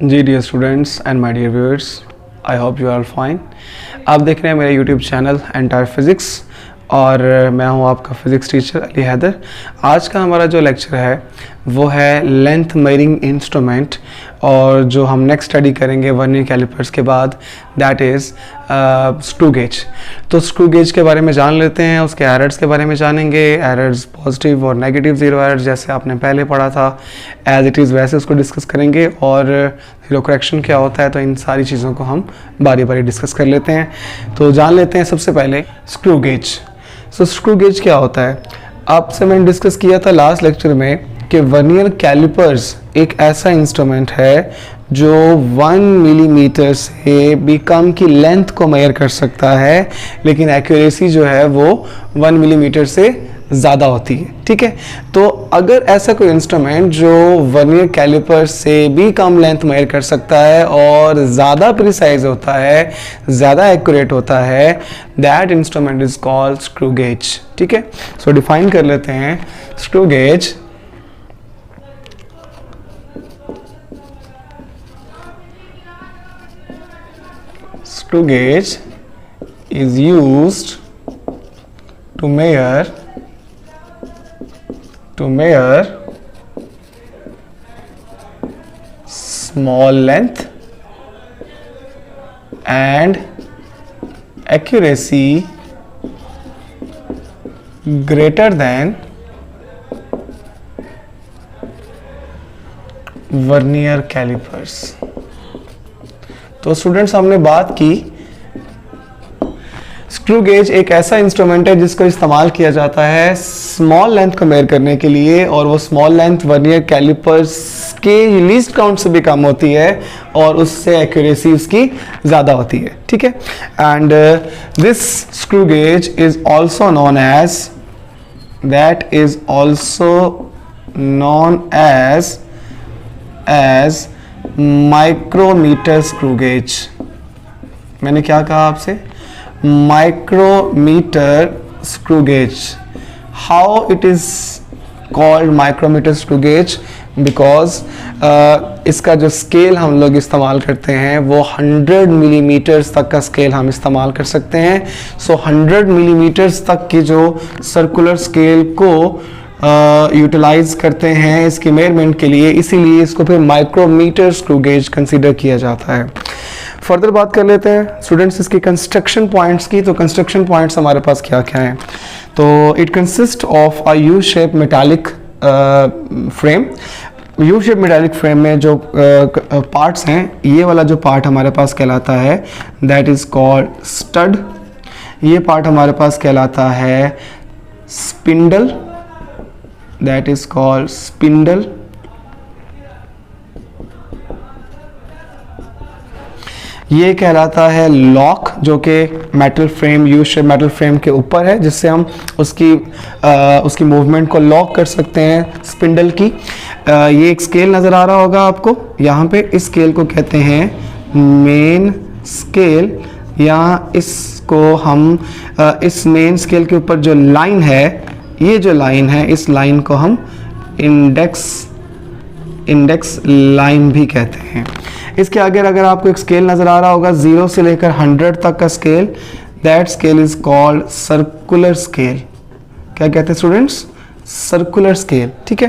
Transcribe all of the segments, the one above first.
Ji dear students and my dear viewers, I hope you are fine. आप देख रहे हैं मेरा यूट्यूब चैनल एंटायर फिज़िक्स और मैं हूं आपका फ़िज़िक्स टीचर अली हैदर। आज का हमारा जो लेक्चर है वो है लेंथ मेजरिंग इंस्ट्रूमेंट, और जो हम नेक्स्ट स्टडी करेंगे वर्नियर कैलिपर्स के बाद दैट इज़ स्क्रू गेज। तो स्क्रू गेज के बारे में जान लेते हैं, उसके एरर्स के बारे में जानेंगे, एरर्स पॉजिटिव और नेगेटिव ज़ीरो एरर्स जैसे आपने पहले पढ़ा था एज इट इज़ वैसे उसको डिस्कस करेंगे, और ज़ीरो करेक्शन क्या होता है, तो इन सारी चीज़ों को हम बारी बारी डिस्कस कर लेते हैं। तो जान लेते हैं सबसे पहले स्क्रू गेज। सो स्क्रू गेज क्या होता है, आपसे मैंने डिस्कस किया था लास्ट लेक्चर में कि वर्नियर कैलिपर्स एक ऐसा इंस्ट्रूमेंट है जो 1 मिलीमीटर से भी कम की लेंथ को मेजर कर सकता है, लेकिन एक्यूरेसी जो है वो 1 मिलीमीटर से ज़्यादा होती है। ठीक है, तो अगर ऐसा कोई इंस्ट्रूमेंट जो वर्नियर कैलिपर से भी कम लेंथ मेजर कर सकता है और ज़्यादा प्रिसाइज होता है, ज़्यादा एक्यूरेट होता है, that instrument is called screw gauge. ठीक है, सो डिफाइन कर लेते हैं screw gauge. Screw gauge is used to measure small length and accuracy greater than vernier callipers. तो स्टूडेंट्स हमने बात की स्क्रू गेज एक ऐसा इंस्ट्रूमेंट है जिसको इस्तेमाल किया जाता है स्मॉल लेंथ को मेजर करने के लिए, और वो स्मॉल लेंथ वर्नियर कैलिपर्स के लीस्ट काउंट से भी कम होती है और उससे एक्यूरेसी उसकी ज़्यादा होती है। ठीक है, and this screw gauge is also known as micrometer screw gauge. मैंने क्या कहा आपसे, micrometer screw gauge. How it is called micrometer screw gauge, because इसका जो स्केल हम लोग इस्तेमाल करते हैं वो 100 मिलीमीटर्स तक का स्केल हम इस्तेमाल कर सकते हैं। सो 100 मिलीमीटर्स तक की जो सर्कुलर स्केल को यूटिलाइज करते हैं इसकी मेजरमेंट के लिए, इसीलिए इसको फिर माइक्रोमीटर स्क्रू गेज कंसीडर किया जाता है। फर्दर बात कर लेते हैं स्टूडेंट्स इसकी कंस्ट्रक्शन पॉइंट्स की। तो कंस्ट्रक्शन पॉइंट्स हमारे पास क्या क्या हैं, तो it consist of a U shape metallic frame. U shape metallic frame में जो पार्ट्स हैं, ये वाला जो पार्ट हमारे पास कहलाता है दैट इज कॉल्ड स्टड। ये पार्ट हमारे पास कहलाता है spindle, that is called spindle। ये कहलाता है लॉक, जो कि metal frame, U shape metal frame के ऊपर है, जिससे हम उसकी मूवमेंट को लॉक कर सकते हैं स्पिंडल की। ये एक स्केल नज़र आ रहा होगा आपको यहाँ पे, इस स्केल को कहते हैं मेन स्केल, या इसको हम इस मेन स्केल के ऊपर जो लाइन है, ये जो लाइन है, इस लाइन को हम इंडेक्स लाइन भी कहते हैं। इसके आगे अगर आपको एक स्केल नज़र आ रहा होगा 0 से लेकर 100 तक का scale, that scale is called circular scale. क्या कहते हैं स्टूडेंट्स, सर्कुलर स्केल। ठीक है,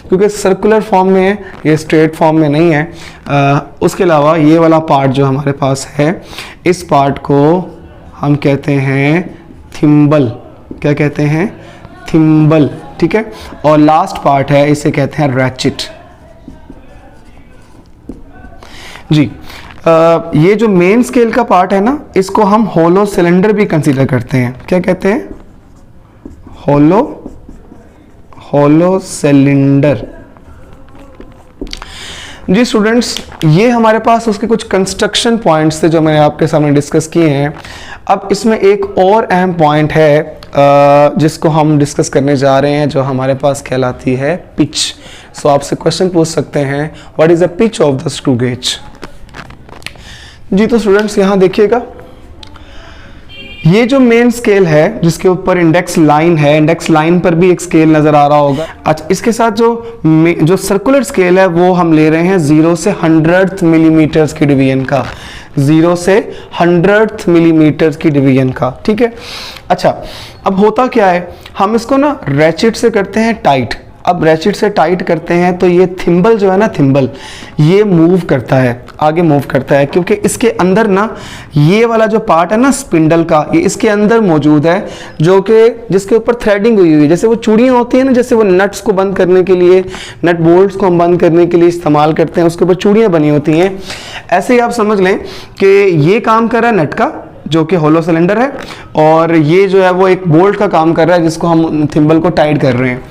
क्योंकि सर्कुलर फॉर्म में है, ये स्ट्रेट फॉर्म में नहीं है। उसके अलावा ये वाला पार्ट जो हमारे पास है, इस पार्ट को हम कहते हैं थिम्बल। क्या कहते हैं, थिम्बल। ठीक है, और लास्ट पार्ट है, इसे कहते हैं रैचेट। जी ये जो मेन स्केल का पार्ट है ना, इसको हम होलो सिलेंडर भी कंसीडर करते हैं। क्या कहते हैं, होलो सिलेंडर। जी स्टूडेंट्स, ये हमारे पास उसके कुछ कंस्ट्रक्शन पॉइंट्स थे जो मैंने आपके सामने डिस्कस किए हैं। अब इसमें एक और अहम पॉइंट है जिसको हम डिस्कस करने जा रहे हैं, जो हमारे पास कहलाती है पिच। सो आपसे क्वेश्चन पूछ सकते हैं, what is the pitch of the screw gauge. जी तो स्टूडेंट्स यहाँ देखिएगा, ये जो मेन स्केल है जिसके ऊपर इंडेक्स लाइन है, इंडेक्स लाइन पर भी एक स्केल नजर आ रहा होगा। अच्छा, इसके साथ जो सर्कुलर स्केल है वो हम ले रहे हैं 0 से 100th मिलीमीटर की डिवीजन का, 0 से 100th मिलीमीटर की डिवीजन का, ठीक है। अच्छा, अब होता क्या है, हम इसको ना रैचेट से करते हैं टाइट। अब रैचेट से टाइट करते हैं तो ये थिम्बल जो है ना, थिम्बल ये मूव करता है, आगे मूव करता है, क्योंकि इसके अंदर ना ये वाला जो पार्ट है ना स्पिंडल का, ये इसके अंदर मौजूद है, जो कि जिसके ऊपर थ्रेडिंग हुई हुई है। जैसे वो चूड़ियाँ होती हैं ना, जैसे वो नट्स को बंद करने के लिए, नट बोल्ट्स को हम बंद करने के लिए इस्तेमाल करते हैं, उसके ऊपर चूड़ियाँ बनी होती हैं। ऐसे ही आप समझ लें कि ये काम कर रहा है नट का, जो कि होलो सिलेंडर है, और ये जो है वो एक बोल्ट का काम कर रहा है जिसको हम थिम्बल को टाइट कर रहे हैं।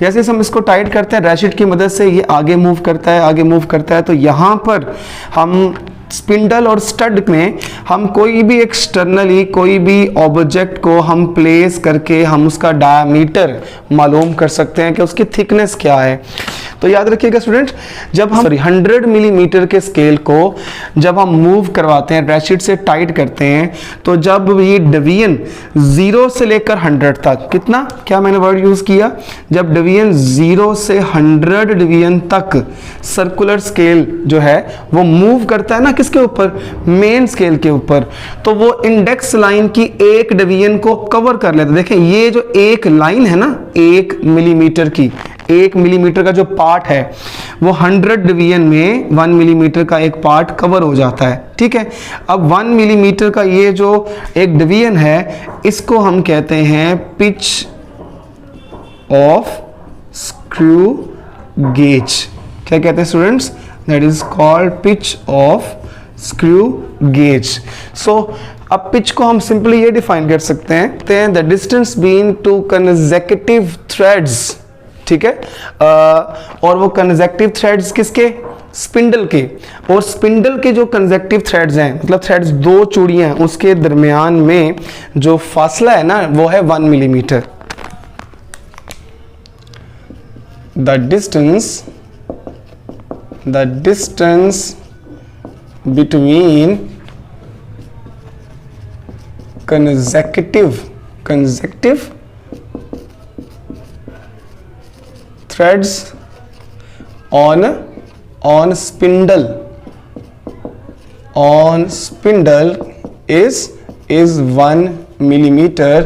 जैसे हम इसको टाइट करते हैं रैशेट की मदद से, ये आगे मूव करता है, आगे मूव करता है, तो यहाँ पर हम स्पिंडल और स्टड में हम कोई भी एक्सटर्नली कोई भी ऑब्जेक्ट को हम प्लेस करके हम उसका डायमीटर मालूम कर सकते हैं कि उसकी थिकनेस क्या है। तो याद रखिएगा स्टूडेंट, जब हम 100 मिलीमीटर के स्केल को जब हम मूव करवाते हैं, रैशेट से टाइट करते हैं, तो जब ये डिवीजन 0 से लेकर 100 तक, कितना, क्या मैंने वर्ड यूज किया, जब डिवीजन 0 से 100 डिवीजन तक सर्कुलर स्केल जो है वो मूव करता है ना, किसके ऊपर, मेन स्केल के ऊपर, तो वो इंडेक्स लाइन की एक डिवीजन को कवर कर लेता है। देखें ये जो एक लाइन है ना 1 मिलीमीटर की, 1 मिलीमीटर का जो पार्ट है वो 100 डिवीजन में 1 मिलीमीटर का एक पार्ट कवर हो जाता है, ठीक है। अब 1 मिलीमीटर का ये जो एक डिवीजन है इसको हम कहते हैं पिच ऑफ स्क्रू गेज। क्या कहते हैं students, that is called pitch of screw gauge. So अब पिच को हम सिंपली ये डिफाइन कर सकते हैं, the distance between two consecutive threads, ठीक है। और वो कंसेक्यूटिव थ्रेड्स किसके, स्पिंडल के, और स्पिंडल के जो कंसेक्यूटिव थ्रेड्स हैं, मतलब थ्रेड्स दो चूड़ियां हैं, उसके दरमियान में जो फासला है ना वो है 1 millimetre. The distance between consecutive threads on spindle is 1 millimeter.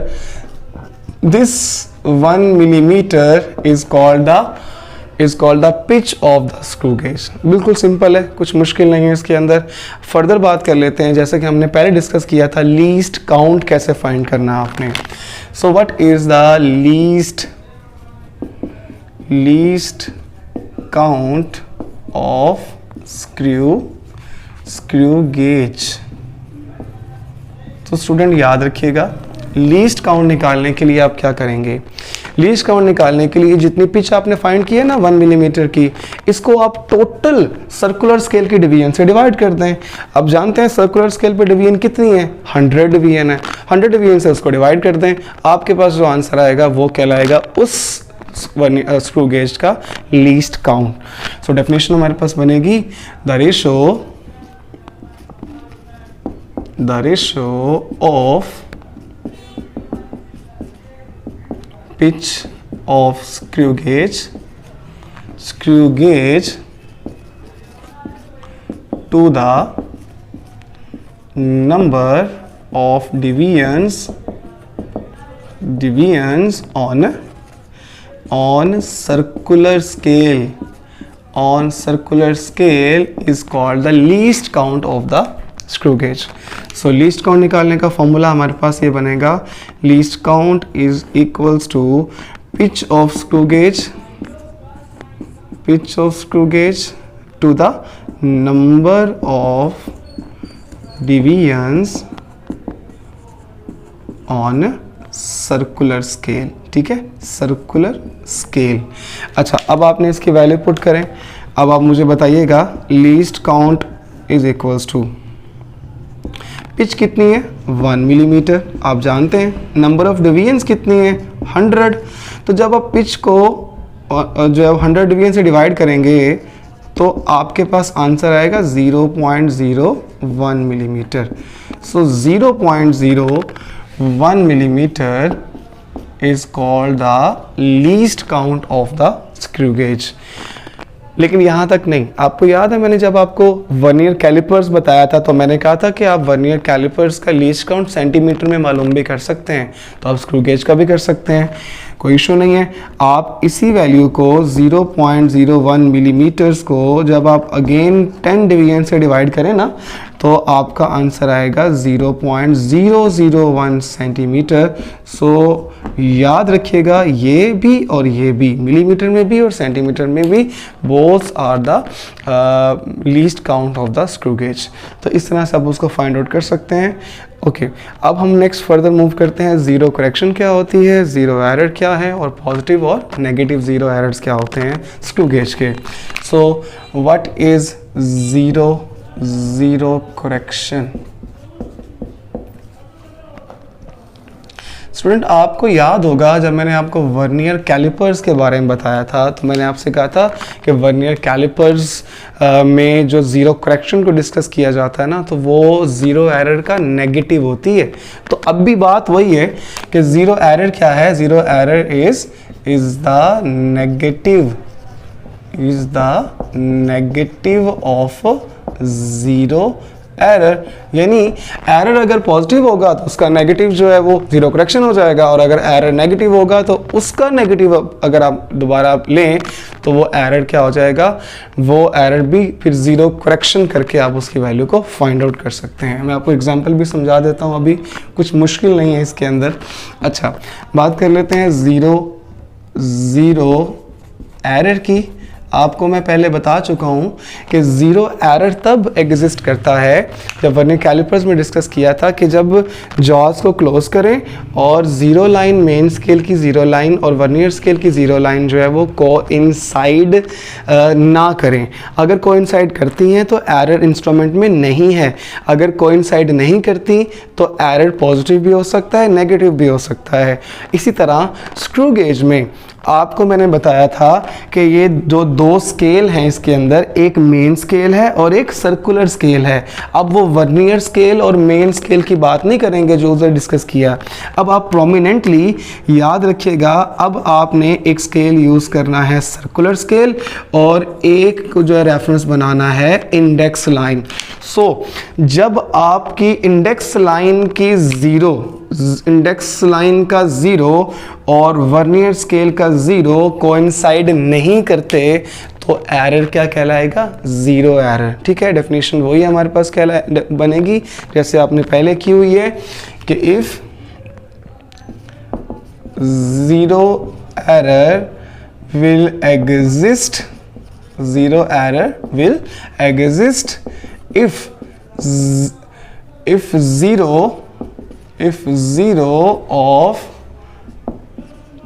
This 1 millimeter is called the pitch of the screw gauge। बिल्कुल सिंपल है, कुछ मुश्किल नहीं है इसके अंदर। फर्दर बात कर लेते हैं, जैसे कि हमने पहले डिस्कस किया था लीस्ट काउंट कैसे फाइंड करना है आपने। So what is the least count of screw gauge. तो स्टूडेंट याद रखिएगा, लीस्ट काउंट निकालने के लिए आप क्या करेंगे, लीस्ट काउंट निकालने के लिए जितनी पिच आपने फाइंड की है ना 1 मिलीमीटर की, इसको आप टोटल सर्कुलर स्केल की डिवीजन से डिवाइड कर दें। अब जानते हैं सर्कुलर स्केल पे डिवीजन कितनी है, 100 डिवीजन है, 100 डिवीजन से उसको डिवाइड कर दें, आपके पास जो आंसर आएगा वो कहलाएगा उस स्क्रू गेज का लीस्ट काउंट। सो डेफिनेशन हमारे पास बनेगी the ratio of pitch of screw gauge to the number of divisions on circular scale is called the least count of the screw gauge. So least count निकालने का formula हमारे पास ये बनेगा, least count is equals to pitch of screw gauge to the number of divisions on circular scale, ठीक है, circular scale. अच्छा, अब आपने इसकी वैल्यू पुट करें। अब आप मुझे बताइएगा least count is equals to, pitch कितनी है 1 मिलीमीटर, आप जानते हैं, नंबर ऑफ डिवीजन्स कितनी है 100। तो जब आप पिच को जो है 100 डिवीजन से डिवाइड करेंगे तो आपके पास आंसर आएगा 0.01 millimetre. So 0.01 1 millimeter is called the least count of the screw gauge. लेकिन यहाँ तक नहीं, आपको याद है मैंने जब आपको वर्नियर कैलिपर्स बताया था तो मैंने कहा था कि आप वर्नियर कैलिपर्स का लीस्ट काउंट सेंटीमीटर में मालूम भी कर सकते हैं, तो आप स्क्रू गेज का भी कर सकते हैं, कोई इशू नहीं है। आप इसी वैल्यू को 0.01 मिलीमीटर्स को जब आप अगेन 10 डिवीजन से डिवाइड करें ना तो आपका आंसर आएगा 0.001 सेंटीमीटर। सो याद रखिएगा ये भी और ये भी, मिलीमीटर में भी और सेंटीमीटर में भी, both are the least count of the screw gauge. तो इस तरह से आप उसको फाइंड आउट कर सकते हैं। ओके अब हम नेक्स्ट फर्दर मूव करते हैं। ज़ीरो करेक्शन क्या होती है, ज़ीरो एरर क्या है, और पॉजिटिव और नेगेटिव ज़ीरो एरर्स क्या होते हैं स्क्रू गेज के। So what is zero correction? Student आपको याद होगा जब मैंने आपको वर्नियर कैलिपर्स के बारे में बताया था तो मैंने आपसे कहा था कि वर्नियर कैलिपर्स में जो ज़ीरो करेक्शन को डिस्कस किया जाता है ना तो वो ज़ीरो एरर का नेगेटिव होती है। तो अब भी बात वही है कि ज़ीरो एरर क्या है, zero error is the negative of zero error. यानी एरर अगर पॉजिटिव होगा तो उसका नेगेटिव जो है वो ज़ीरो करेक्शन हो जाएगा, और अगर एरर नेगेटिव होगा तो उसका नेगेटिव अगर आप दोबारा लें तो वो एरर क्या हो जाएगा, वो एरर भी फिर ज़ीरो करेक्शन करके आप उसकी वैल्यू को फाइंड आउट कर सकते हैं। मैं आपको एग्जांपल भी समझा देता हूँ, अभी कुछ मुश्किल नहीं है इसके अंदर। अच्छा बात कर लेते हैं ज़ीरो एरर की। आपको मैं पहले बता चुका हूँ कि ज़ीरो एरर तब एग्जिस्ट करता है, जब वर्नियर कैलिपर्स में डिस्कस किया था कि जब जॉज को क्लोज करें और ज़ीरो लाइन, मेन स्केल की ज़ीरो लाइन और वर्नियर स्केल की ज़ीरो लाइन जो है वो कोइंसाइड ना करें। अगर कोइंसाइड करती हैं तो एरर इंस्ट्रूमेंट में नहीं है, अगर कोइंसाइड नहीं करती तो एरर पॉजिटिव भी हो सकता है, नेगेटिव भी हो सकता है। इसी तरह स्क्रू गेज में आपको मैंने बताया था कि ये जो दो स्केल हैं इसके अंदर, एक मेन स्केल है और एक सर्कुलर स्केल है। अब वो वर्नियर स्केल और मेन स्केल की बात नहीं करेंगे जो उधर डिस्कस किया। अब आप प्रोमिनेंटली याद रखिएगा, अब आपने एक स्केल यूज़ करना है सर्कुलर स्केल और एक को जो है रेफरेंस बनाना है इंडेक्स लाइन। सो जब आपकी इंडेक्स लाइन का ज़ीरो और वर्नियर स्केल का ज़ीरो कोइंसाइड नहीं करते तो एरर क्या कहलाएगा, ज़ीरो एरर। ठीक है, डेफिनेशन वही हमारे पास बनेगी जैसे आपने पहले की हुई है कि if zero error will exist, zero error will exist if zero of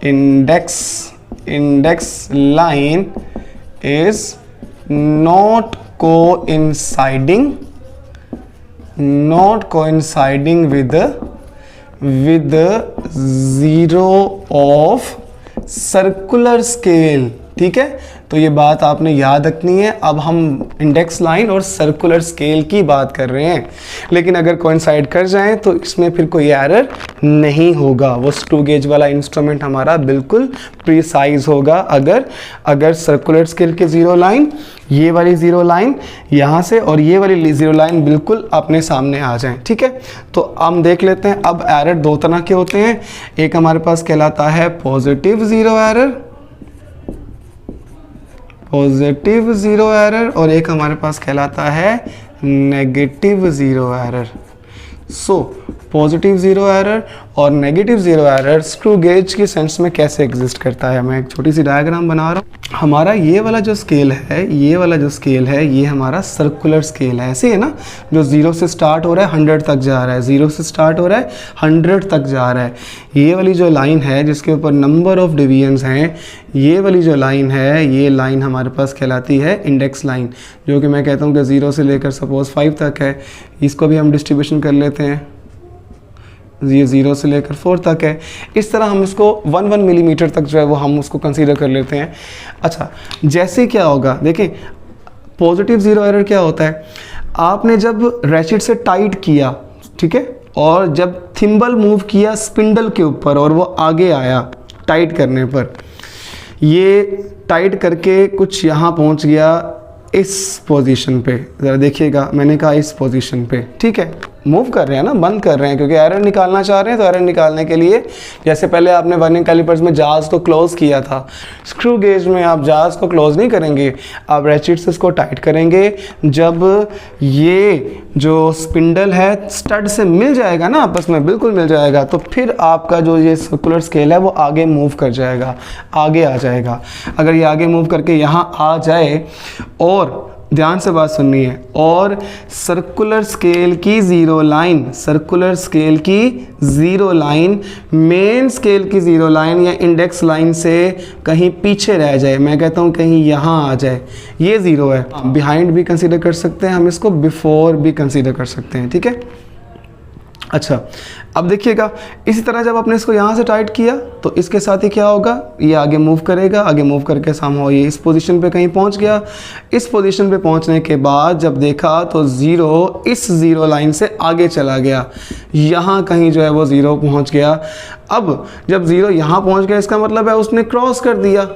index line is not coinciding with the zero of circular scale। ठीक है, तो ये बात आपने याद रखनी है। अब हम इंडेक्स लाइन और सर्कुलर स्केल की बात कर रहे हैं, लेकिन अगर कोइंसाइड कर जाएं तो इसमें फिर कोई एरर नहीं होगा। वो स्क्रू गेज वाला इंस्ट्रूमेंट हमारा बिल्कुल प्रिसाइज होगा अगर सर्कुलर स्केल की ज़ीरो लाइन, ये वाली ज़ीरो लाइन यहाँ से और ये वाली ज़ीरो लाइन बिल्कुल अपने सामने आ जाएं। ठीक है, तो हम देख लेते हैं। अब एरर दो तरह के होते हैं, एक हमारे पास कहलाता है पॉजिटिव ज़ीरो एरर और एक हमारे पास कहलाता है negative zero error. So positive zero error और negative zero error screw gauge की सेंस में कैसे एग्जिस्ट करता है, मैं एक छोटी सी डायग्राम बना रहा हूँ। हमारा ये वाला जो स्केल है ये हमारा सर्कुलर स्केल है, ऐसे है ना, जो ज़ीरो से स्टार्ट हो रहा है 100 तक जा रहा है, ज़ीरो से स्टार्ट हो रहा है 100 तक जा रहा है। ये वाली जो लाइन है जिसके ऊपर नंबर ऑफ डिवीजन्स हैं, ये वाली जो लाइन है, ये लाइन हमारे पास कहलाती है इंडेक्स लाइन, जो कि मैं कहता हूँ कि 0 से लेकर सपोज 5 तक है। इसको भी हम डिस्ट्रीब्यूशन कर लेते हैं, ये 0 से लेकर 4 तक है। इस तरह हम इसको 1 मिलीमीटर तक जो है वो हम उसको कंसीडर कर लेते हैं। अच्छा, जैसे क्या होगा, देखिए पॉजिटिव ज़ीरो एरर क्या होता है, आपने जब रैचेट से टाइट किया, ठीक है, और जब थिम्बल मूव किया स्पिंडल के ऊपर और वो आगे आया टाइट करने पर, ये टाइट करके कुछ यहाँ पहुँच गया इस पोजीशन पे, ज़रा देखिएगा, मैंने कहा इस पोजीशन पे, ठीक है। मूव कर रहे हैं ना, बंद कर रहे हैं क्योंकि एरर निकालना चाह रहे हैं। तो एरर निकालने के लिए जैसे पहले आपने वर्निंग कैलिपर्स में जाज को क्लोज़ किया था, स्क्रू गेज में आप जाज को क्लोज़ नहीं करेंगे, आप रेचिट्स को टाइट करेंगे। जब ये जो स्पिंडल है स्टड से मिल जाएगा ना, आपस में बिल्कुल मिल जाएगा, तो फिर आपका जो ये सर्कुलर स्केल है वो आगे मूव कर जाएगा, आगे आ जाएगा। अगर ये आगे मूव करके यहाँ आ जाए, और ध्यान से बात सुननी है, और सर्कुलर स्केल की ज़ीरो लाइन, सर्कुलर स्केल की ज़ीरो लाइन मेन स्केल की ज़ीरो लाइन या इंडेक्स लाइन से कहीं पीछे रह जाए, मैं कहता हूँ कहीं यहाँ आ जाए, ये ज़ीरो है। बिहाइंड भी कंसीडर कर सकते हैं हम इसको, बिफोर भी कंसीडर कर सकते हैं, ठीक है। अच्छा, अब देखिएगा, इसी तरह जब आपने इसको यहाँ से टाइट किया तो इसके साथ ही क्या होगा, ये आगे मूव करेगा, आगे मूव करके सामने ये इस पोजीशन पे कहीं पहुँच गया। इस पोजीशन पे पहुँचने के बाद जब देखा तो ज़ीरो इस ज़ीरो लाइन से आगे चला गया, यहाँ कहीं जो है वो ज़ीरो पहुँच गया। अब जब ज़ीरो यहाँ पहुँच गया, इसका मतलब है उसने क्रॉस कर दिया,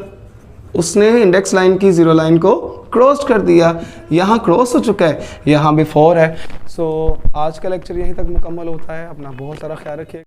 उसने इंडेक्स लाइन की ज़ीरो लाइन को क्रॉस कर दिया, यहाँ क्रॉस हो चुका है, यहाँ बिफोर है। सो आज का लेक्चर यहीं तक मुकम्मल होता है। अपना बहुत सारा ख्याल रखिए।